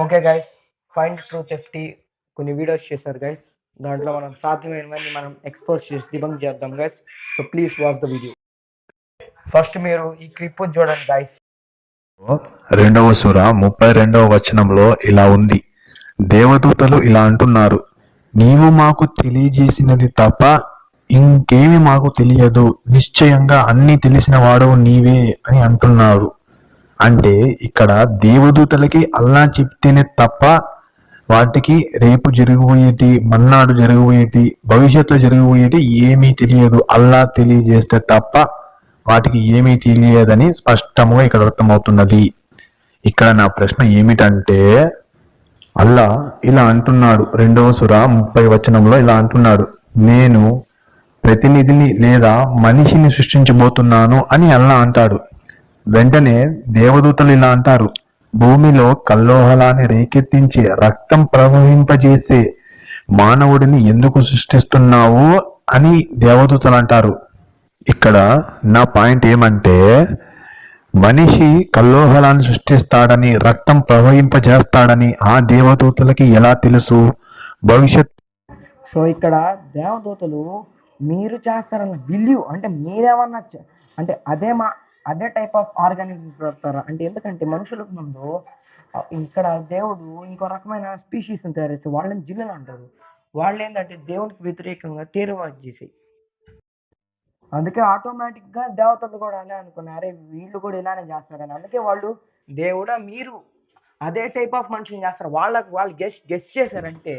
Okay guys, find truth FT కొన్ని videos చేశారు guys. దాంట్లో మనం సాధ్యమైనవన్నీ మనం ఎక్స్పోజ్ చేసి డిబంక్ చేద్దాం guys. So please watch the video. First మీరు ఈ క్లిప్ చూడండి గైస్. రెండవ సూర 32వ వచనంలో ఇలా ఉంది. దేవదూతలు ఇలా అంటున్నారు, నీవు మాకు తెలియజేసినది తప్ప ఇంకేమి మాకు తెలియదు, నిశ్చయంగా అన్ని తెలిసిన వాడవు నీవే అని అంటున్నారు. అంటే ఇక్కడ దేవదూతలకి అల్లా చెప్తేనే తప్ప వాటికి రేపు జరగబోయేటి, మన్నాడు జరగబోయేటి, భవిష్యత్తులో జరగబోయేటి ఏమీ తెలియదు. అల్లా తెలియజేస్తే తప్ప వాటికి ఏమీ తెలియదని స్పష్టంగా ఇక్కడ అర్థమవుతున్నది. ఇక్కడ నా ప్రశ్న ఏమిటంటే, అల్లా ఇలా అంటున్నాడు, రెండవ సూర 30వ వచనంలో ఇలా అంటున్నాడు, నేను ప్రతినిధిని లేదా మనిషిని సృష్టించబోతున్నాను అని అల్లా అంటాడు. వెంటనే దేవదూతలు ఇలా అంటారు, భూమిలో కల్లోహలాన్ని రేకెత్తించి రక్తం ప్రవహింపజేసే మానవుడిని ఎందుకు సృష్టిస్తున్నావు అని దేవదూతలు అంటారు. ఇక్కడ నా పాయింట్ ఏమంటే, మనిషి కల్లోహలాన్ని సృష్టిస్తాడని, రక్తం ప్రవహింపజేస్తాడని ఆ దేవదూతలకి ఎలా తెలుసు? భవిష్యత్ సో ఇక్కడ దేవదూతలు మీరు చేస్తారన్న బిలీవ్ అంటే మీరేమన్నా అంటే అదే టైప్ ఆఫ్ ఆర్గానిజమ్స్ పెడతారా అంటే, ఎందుకంటే మనుషులకు ముందు ఇక్కడ దేవుడు ఇంకో రకమైన స్పీషీస్ని తయారు చేసి వాళ్ళని జిల్లులు అంటారు. వాళ్ళు ఏంటంటే దేవునికి వ్యతిరేకంగా తీవ్రవాది చేసి, అందుకే ఆటోమేటిక్గా దేవతలు కూడా అలా అనుకున్నారు, అరే వీళ్ళు కూడా ఇలానే చేస్తారని. అందుకే వాళ్ళు దేవుడా మీరు అదే టైప్ ఆఫ్ మనుషులు చేస్తారు, వాళ్ళు గెస్ట్ చేశారంటే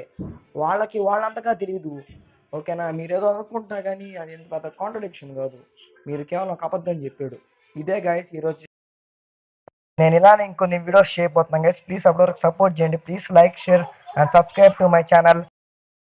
వాళ్ళకి వాళ్ళంతగా తెలియదు. ఓకేనా, మీరు ఏదో అనుకుంటున్నా కానీ అది ఎంత పెద్ద కాంట్రడిక్షన్ కాదు, మీరు కేవలం ఒక అబద్ధం చెప్పాడు. ఇదే గైస్ ఈరోజు నేను ఇలానే ఇంకొన్ని వీడియోస్ చేయబోతున్నాను గైస్. ప్లీజ్ అప్పటి వరకు సపోర్ట్ చేయండి. Please like, share and subscribe to my channel.